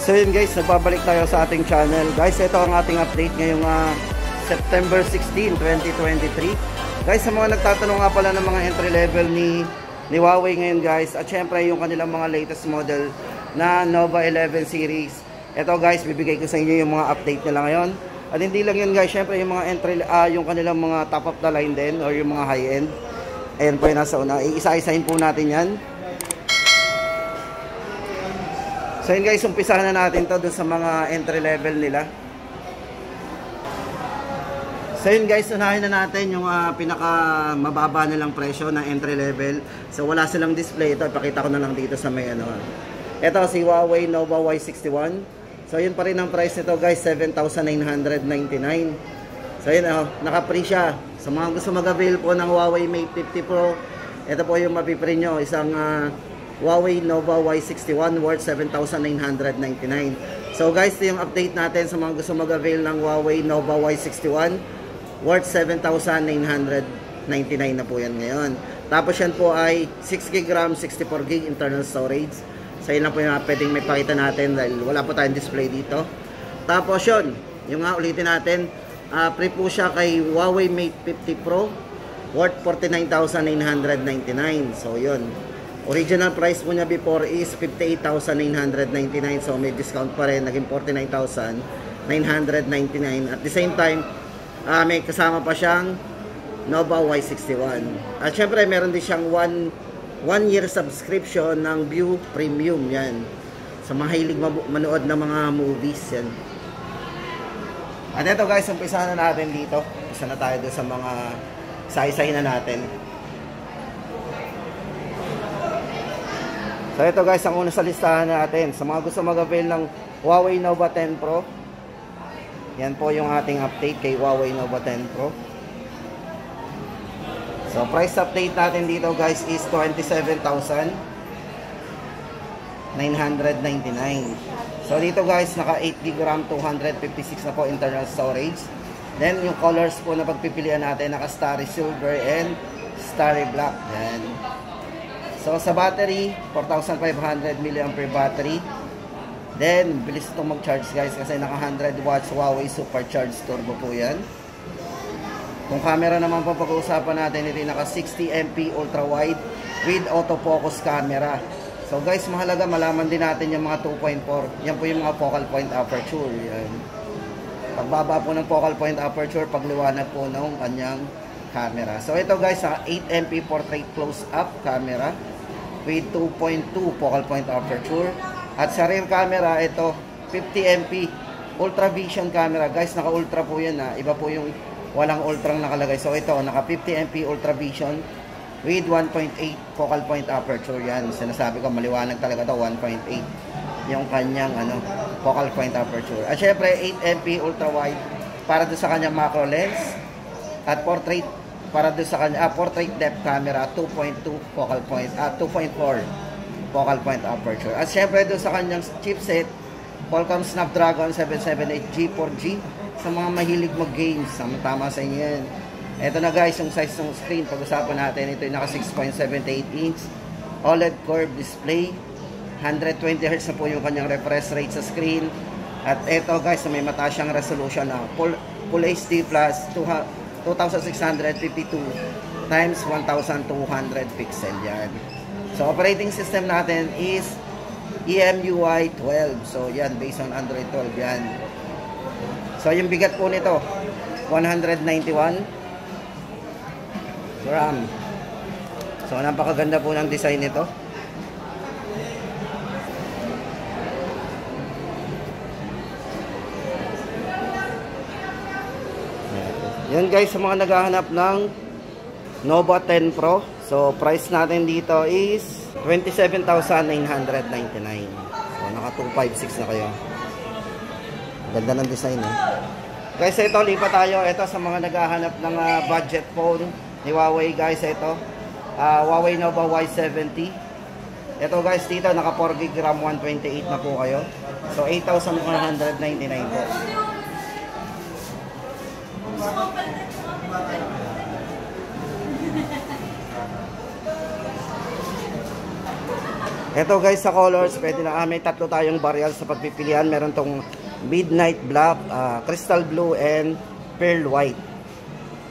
So yun guys, nagbabalik tayo sa ating channel. Guys, ito ang ating update ngayong September 16, 2023. Guys, sa mga nagtatanong nga pala ng mga entry level ni Huawei ngayon guys, at syempre yung kanilang mga latest model na Nova 11 series. Ito guys, bibigay ko sa inyo yung mga update nila ngayon. At hindi lang yun guys, syempre yung mga entry, yung kanilang mga top of the line din or yung mga high end. Ayan po yung nasa una. Iisa-isahin po natin yan. So yun guys, umpisahan na natin to dun sa mga entry level nila. So yun guys, unahin na natin yung pinaka mababa nilang presyo na entry level. So wala silang display. Ito, ipakita ko na lang dito sa may ano. Ito si Huawei Nova Y61. So yun pa rin ang price nito guys, 7,999. So yun, naka-free siya. Sa mga gusto mag-avail po ng Huawei Mate 50 Pro, ito po yung mapipree nyo. Isang Huawei Nova Y61 worth 7,999. So guys, ito yung update natin sa mga gusto mag-avail ng Huawei Nova Y61 worth 7,999 na po yan ngayon. Tapos yan po ay 6GB RAM, 64GB internal storage. So yun lang po yung pwedeng may pakita natin dahil wala po tayong display dito. Tapos yun, yung ulitin natin, free po siya kay Huawei Mate 50 Pro worth 49,999. So yun, original price po niya before is 58,999. So may discount pa rin, naging 49,999. At the same time, may kasama pa siyang Nova Y61. At syempre meron din siyang 1 year subscription ng View Premium. Yan, sa mga hilig manood ng mga movies yan. At ito guys, umpisa na natin dito. Isa na tayo doon sa mga isa-isahin na natin. So ito guys, ang una sa listahan natin. Sa mga gusto mag-avail ng Huawei Nova 10 Pro, yan po yung ating update kay Huawei Nova 10 Pro. So price update natin dito guys is 27,999. So dito guys, naka 8GB RAM, 256 na po internal storage. Then yung colors po na pagpipilian natin, naka Starry Silver and Starry Black. Yan. So sa battery, 4,500 mAh battery. Then bilis itong mag-charge guys kasi naka 100 watts Huawei Supercharged Turbo po yan. Kung camera naman po pag-uusapan natin, ito naka 60MP ultra wide with autofocus camera. So guys, mahalaga malaman din natin yung mga 2.4. Yan po yung mga focal point aperture. Yan. Pagbaba po ng focal point aperture, pagliwanag po ng kanyang camera. So ito guys, 8MP portrait close-up camera with 2.2 focal point aperture. At sa rear camera, ito 50MP ultra vision camera. Guys, naka-ultra po yan iba po yung walang ultrang nakalagay. So ito, naka 50MP ultra vision with 1.8 focal point aperture. Yan, sinasabi ko maliwanag talaga to, 1.8 yung kanyang focal point aperture. At syempre 8MP ultra wide para doon sa kanyang macro lens. At portrait para doon sa kanya portrait depth camera, 2.2 focal point 2.4 focal point aperture. At syempre doon sa kanyang chipset, Qualcomm Snapdragon 778G 4G. Sa mga mahilig mag-games, tama sa inyo yan. Ito na guys, yung size ng screen, pag-usapan natin, ito yung naka 6.78 inch OLED curved display. 120Hz na po yung kanyang refresh rate sa screen. At ito guys, may mataas siyang resolution Full HD plus 2652 times 1200 pixel yan. So operating system natin is EMUI 12. So yan, based on Android 12 yan. So yung bigat po nito 191 gram. So napakaganda po ng design nito. Yan guys, sa mga naghahanap ng Nova 10 Pro, so price natin dito is 27,999. So naka 256 na kayo. Ganda ng design guys. Ito, lipat tayo. Ito sa mga naghahanap ng budget phone ni Huawei guys. Ito Huawei Nova Y70. Ito guys, dito naka 4GB RAM, 128 na po kayo. So 8,199 po. Ito guys sa colors, pwede na may tatlo tayong barrel sa pagpipilian. Meron tong midnight black, crystal blue, and pearl white.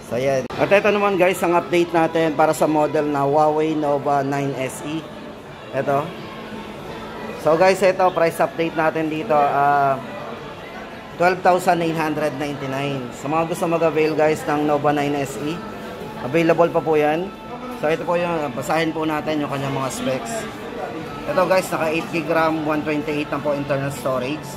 So yan. At ito naman guys ang update natin para sa model na Huawei Nova 9 SE. Ito. So guys, ito price update natin dito, 12,999. Sa mga gusto mag-avail guys ng Nova 9 SE, available pa po yan. So ito po yung, basahin po natin yung kanyang mga specs. Ito guys, naka 8GB RAM, 128 na po internal storage.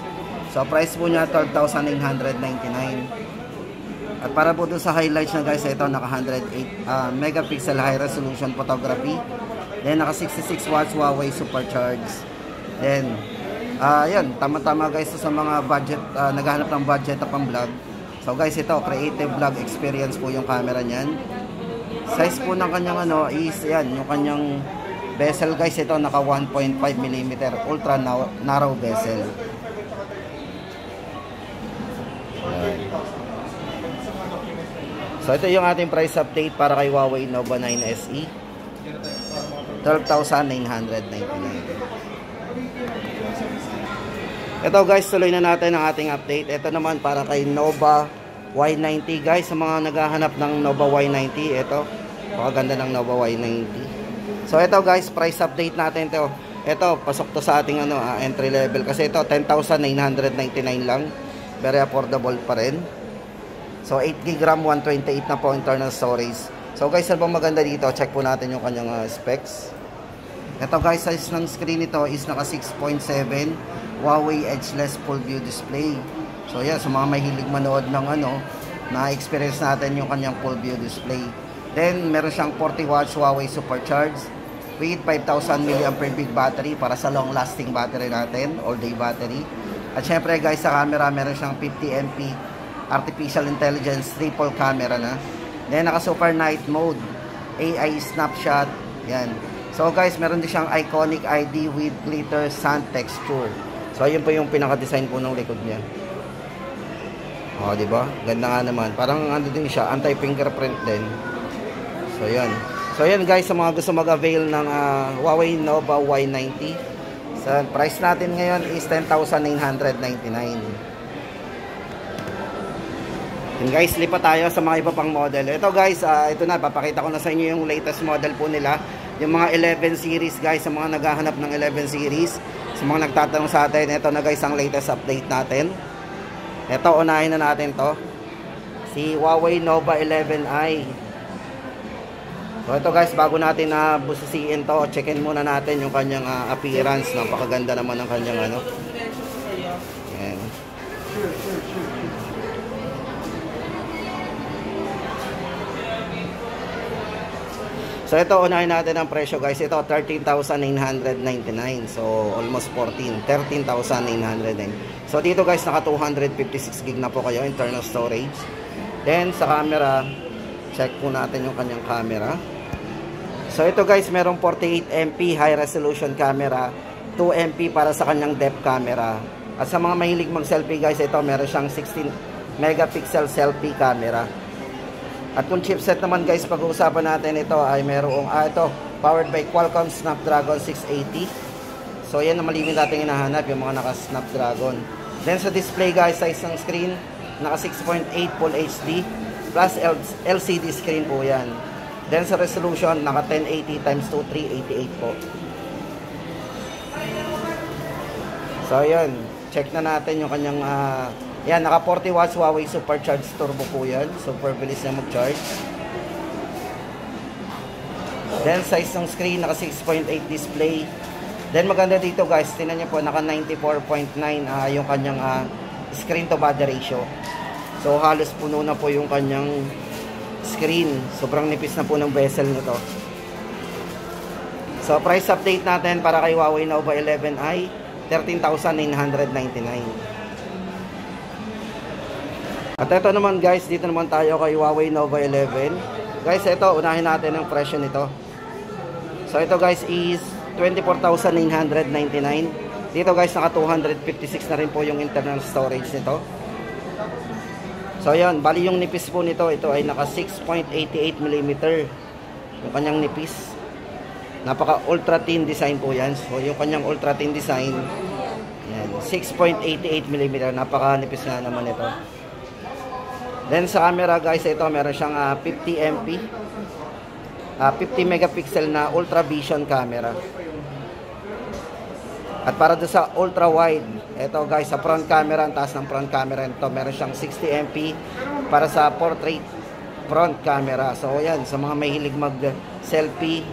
So price po niya 12,999. At para po doon sa highlights na guys, ito naka 108 megapixel high resolution photography. Then naka 66 watts Huawei supercharge. Then yan, tama-tama guys sa mga budget, naghahanap ng budget na pang vlog. So guys, ito creative vlog experience po yung camera niyan. Size po ng kanyang is yan, yung kanyang bezel guys, ito naka 1.5mm ultra narrow bezel. Ayan. So ito yung ating price update para kay Huawei Nova 9 SE, 12,999. Ito guys, tuloy na natin ang ating update. Ito naman para kay Nova Y90 guys, sa mga naghahanap ng Nova Y90, ito pakaganda ng Nova Y90. So ito guys, price update natin ito. Ito pasok to sa ating entry level kasi ito 10,999 lang. Very affordable pa rin. So 8GB RAM, 128 na po internal storage. So guys, ano bang maganda dito? Check po natin yung kanyang specs. Ito guys, size ng screen nito is naka 6.7 Huawei Edgeless Full View Display. So yan, sa mga mahilig manood ng na-experience natin yung kanyang full view display. Then meron siyang 40 watts Huawei supercharge with 5,000 mAh big battery para sa long lasting battery natin, all day battery. At syempre guys, sa camera meron siyang 50MP artificial intelligence triple camera na. Then naka super night mode, AI snapshot, yan. So guys, meron din siyang iconic ID with glitter sand texture. So ayun po yung pinaka-design po ng likod niya. Oh, di ba? Ganda nga naman. Parang din siya, anti-fingerprint din. So yan. So yan guys, sa mga gusto mag-avail ng Huawei Nova Y90, sa price natin ngayon is 10,999. And guys, lipat tayo sa mga iba pang model. Ito guys, ito na, papakita ko na sa inyo yung latest model po nila. Yung mga 11 series guys, sa mga naghahanap ng 11 series, sa mga nagtatanong sa atin, ito na guys ang latest update natin. Ito, unahin na natin to, si Huawei Nova 11i. So ito guys, bago natin busisiin to, checkin muna natin yung kanyang appearance. Napakaganda naman ng kanyang Ayan. So ito, unahin natin ang presyo guys. Ito 13,999. So almost 13,909. So dito guys, naka 256GB na po kayo internal storage. Then sa camera, check po natin yung kanyang camera. So ito guys, merong 48MP high resolution camera, 2MP para sa kanyang depth camera. At sa mga mahilig mag selfie guys, ito meron siyang 16 megapixel selfie camera. At kung chipset naman guys, pag-uusapan natin, ito ay merong ito powered by Qualcomm Snapdragon 680. So yan ang malimin natin hinahanap, yung mga naka Snapdragon. Then sa display guys, size ng screen naka 6.8 Full HD plus LCD screen po yan. Then sa resolution, naka 1080x2388 po. So yan, check na natin yung kanyang yan, naka 40 watts Huawei supercharge turbo po yan. Super bilis na mag-charge. Then size ng screen, naka 6.8 display. Then maganda dito guys, tingnan niyo po, naka 94.9 yung kanyang screen to body ratio. So halos puno na po yung kanyang screen. Sobrang nipis na po ng bezel nito. So price update natin para kay Huawei Nova 11i, 13,999. At ito naman guys, dito naman tayo kay Huawei Nova 11. Guys, ito, unahin natin ang presyo nito. So ito guys is 24,999. Dito guys, naka 256 na rin po yung internal storage nito. So yan, bali yung nipis po nito, ito ay naka 6.88mm yung kanyang nipis. Napaka ultra thin design po yan. So yung kanyang ultra thin design, yan, 6.88mm, napaka nipis nga naman ito. Then sa camera guys, ito meron siyang 50 MP, 50 megapixel na ultra vision camera. At para doon sa ultra wide, ito guys, sa front camera, ang taas ng front camera ito, meron siyang 60 MP para sa portrait front camera. So yan, sa mga may hilig mag selfie,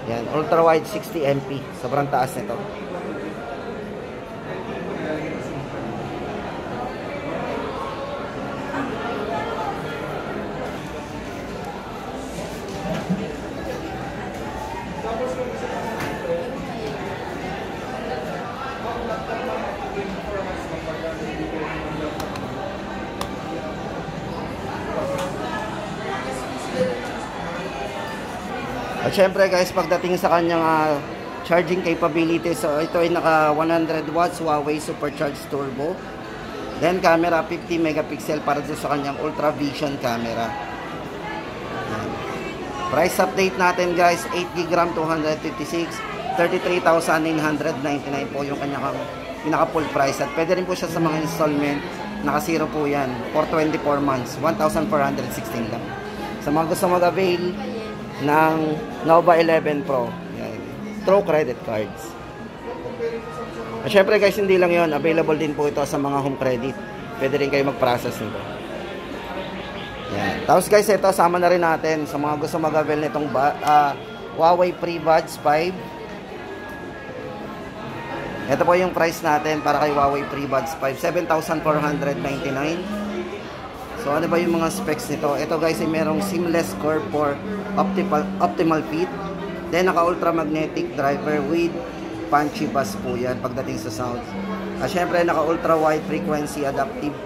yan, ultra wide 60 MP, sobrang taas nito. At syempre guys, pagdating sa kanyang charging capability, so ito ay naka 100 watts Huawei Supercharged Turbo. Then camera 50 megapixel para doon sa kanyang ultra vision camera. Price update natin guys, 8GB RAM 256, 33,999 po yung kanyang pinaka full price. At pwede rin po siya sa mga installment, naka zero po yan, for 24 months, 1,416 lang. Sa mga gusto mag-avail ng Nova 11 Pro, yan, through credit cards. At syempre guys, hindi lang yon, available din po ito sa mga home credit. Pwede rin kayo mag-process nito. Yan. Tapos guys, ito sama na rin natin sa mga gusto mag-avail nitong Huawei FreeBuds 5. Ito po yung price natin para kay Huawei FreeBuds 5, 7,499. So ano ba yung mga specs nito? Ito guys ay merong seamless curve for optimal fit. Then naka ultra magnetic driver with punchy bass po yan pagdating sa sound. At syempre naka ultra wide frequency adaptive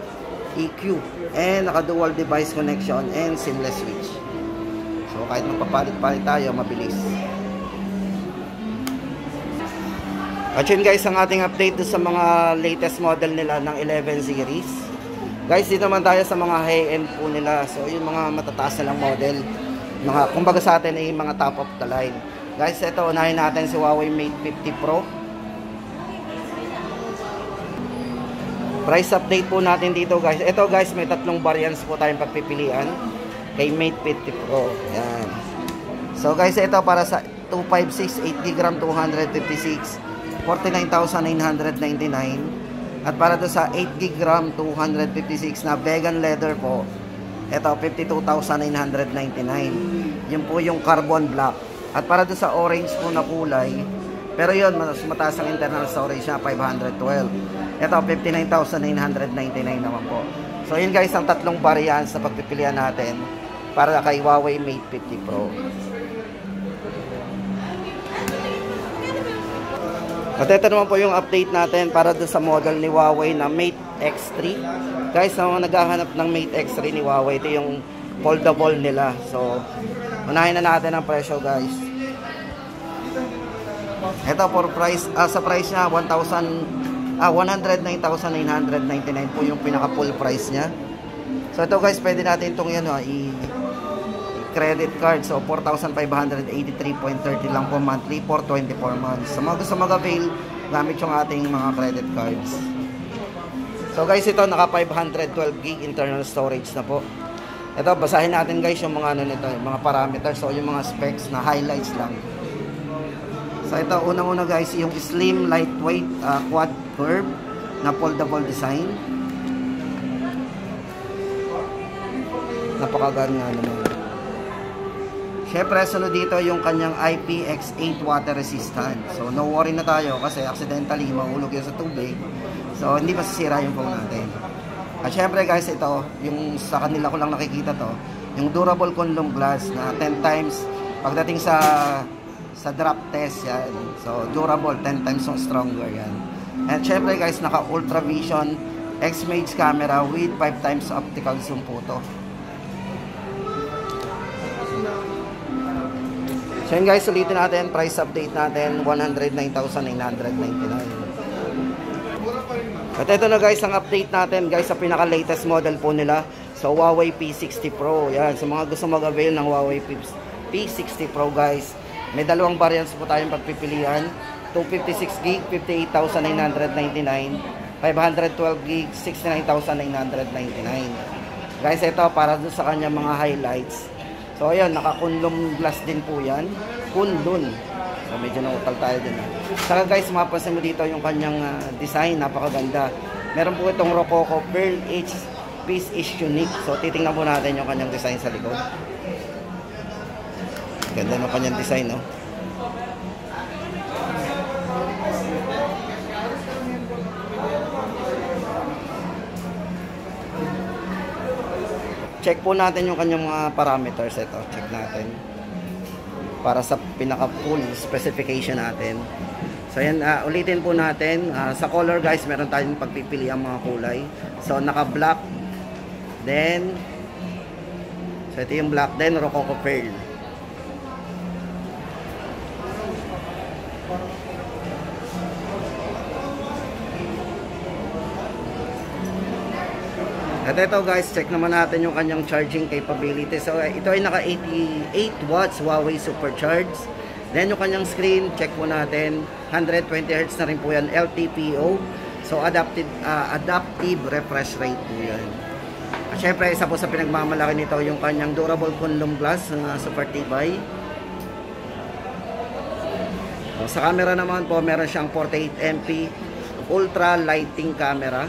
EQ and naka dual device connection and seamless switch. So kahit magpapalit-palit tayo, mabilis. At yun guys, ang ating update sa mga latest model nila ng 11 series. Guys, dito naman tayo sa mga high-end po nila. So, yung mga matataas na lang model. Kumbaga sa atin ay mga top of the line. Guys, ito, unahin natin si Huawei Mate 50 Pro. Price update po natin dito guys. Ito guys, may tatlong variants po tayong pagpipilian kay Mate 50 Pro. Yan. So guys, ito para sa 256, 8GB RAM 256, 49,999. At para doon sa 8GB RAM 256 na vegan leather po, ito 52,999. Yun po yung carbon black. At para doon sa orange po na kulay, pero yun, mas mataas ang internal storage niya, 512. Ito 59,999 naman po. So yun guys, ang tatlong variants na pagpipilian natin para kay Huawei Mate 50 Pro. At ito naman po yung update natin para doon sa model ni Huawei na Mate X3. Guys, na mga naghahanap ng Mate X3 ni Huawei, ito yung foldable nila. So, unahin na natin ang presyo guys. Ito for price, sa price niya, 109,999 po yung pinaka full price niya. So, ito guys, pwede natin itong yan, credit card. So 4,583.30 lang po monthly for 24 months. So mga gusto mag-avail, gamit yung ating mga credit cards. So guys, ito naka 512GB internal storage na po. Ito, basahin natin guys yung mga ano nito, yung mga parameters, so yung mga specs na highlights lang. So ito, unang-una guys, yung slim, lightweight, quad curve na foldable design. Napakaganda naman. Syempre, sunod dito yung kanyang IPX8 water resistant. So, no worry na tayo kasi accidentally mahulog yun sa tubig. So, hindi masisira yung phone natin. At syempre guys, ito, yung sa kanila ko lang nakikita to, yung durable Kunlun glass na 10 times, pagdating sa drop test, yan. So, durable, 10 times stronger yan. And syempre guys, naka Ultra Vision X-Mage camera with 5 times optical zoom po to. So yun guys, ulitin natin, price update natin, 109,999. At ito na guys, ang update natin guys sa pinaka-latest model po nila. So Huawei P60 Pro, yan. So mga gusto mag-avail ng Huawei P60 Pro guys, May dalawang variants po tayong pagpipilian. 256 gig, 58,999. 512 gig, 69,999. Guys, ito para doon sa kanya mga highlights. So, ayan, naka-kunlum glass din po yan. Kunlun. So, medyo nautal tayo din. Saka guys, mapapansin mo dito yung kanyang design. Napakaganda. Meron po itong Rococo Pearl. Each piece is unique. So, titingnan po natin yung kanyang design sa likod. Ganda ng kanyang design, no? Check po natin yung kanyang mga parameters. Ito, check natin. Para sa pinaka-full specification natin. So, yan, ulitin po natin. Sa color, guys, meron tayong pagpipili ang mga kulay. So, naka-black. Then, so, ito yung black. Then, Rococo Pearl. At ito guys, check naman natin yung kanyang charging capability. So ito ay naka 88 watts Huawei Supercharge. Then yung kanyang screen, check po natin, 120 Hz na rin po yan, LTPO. So adaptive refresh rate po yan. At syempre, isa po sa pinagmamalaki nito yung kanyang durable kunlum glass na super tibay. So, sa camera naman po, meron siyang 48MP ultra lighting camera.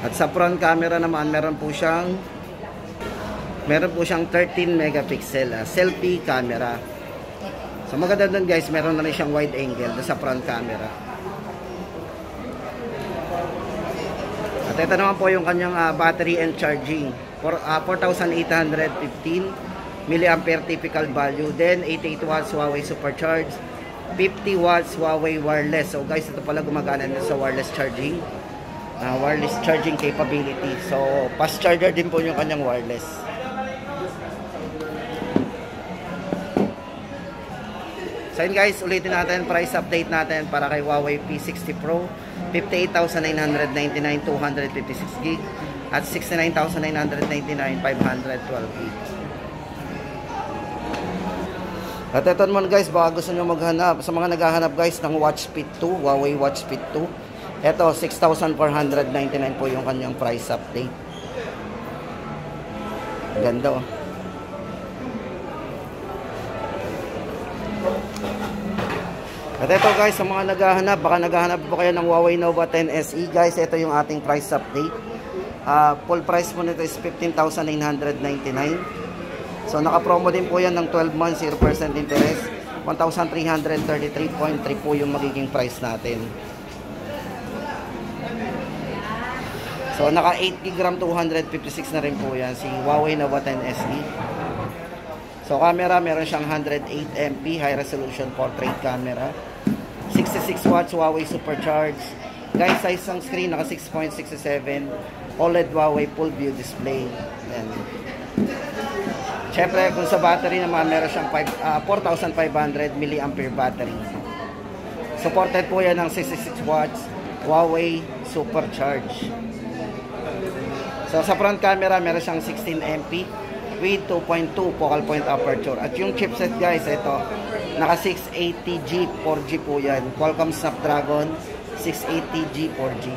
At sa front camera naman, meron po siyang 13 megapixel selfie camera. So maganda doon guys, meron na rin siyang wide angle sa front camera. At ito naman po yung kanyang battery and charging. 4,815 milliampere typical value. Then 88 watts Huawei Supercharge, 50 watts Huawei wireless. So guys, ito pala gumagana din sa wireless charging. Wireless charging capability. So, fast charger din po yung kanyang wireless. So, yun guys, ulitin natin, price update natin para kay Huawei P60 Pro. 58,999, 256 gig at 69,999, 512 gig. At ito naman guys, baka gusto nyo maghanap, sa mga naghahanap guys ng Watch Fit 2, Huawei Watch Fit 2. Ito, 6,499 po yung kanyang price update. Ganda oh. At ito guys, sa mga naghahanap, baka naghahanap po kayo ng Huawei Nova 10 SE guys, ito yung ating price update. Full price po nito is 15,999. So naka-promo din po yan ng 12 months, 0% interest. 1,333.3 po yung magiging price natin. So naka 8 GB RAM 256 na rin po yan si Huawei Nova 10 SE. So camera, meron siyang 108MP high resolution portrait camera, 66 watts Huawei Supercharge. Guys, size ng screen naka 6.67 OLED Huawei full view display. Then syempre kung sa battery naman, meron siyang 4,500 milliampere battery. Supported po yan ng 66 watts Huawei Supercharge. So sa front camera, meron siyang 16MP with 2.2 focal point aperture. At yung chipset guys, ito, naka 680G 4G po yan. Qualcomm Snapdragon 680G 4G.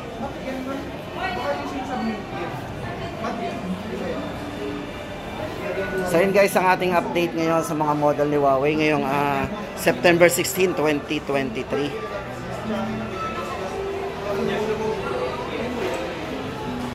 So yun guys, ang ating update ngayon sa mga model ni Huawei ngayong September 16, 2023.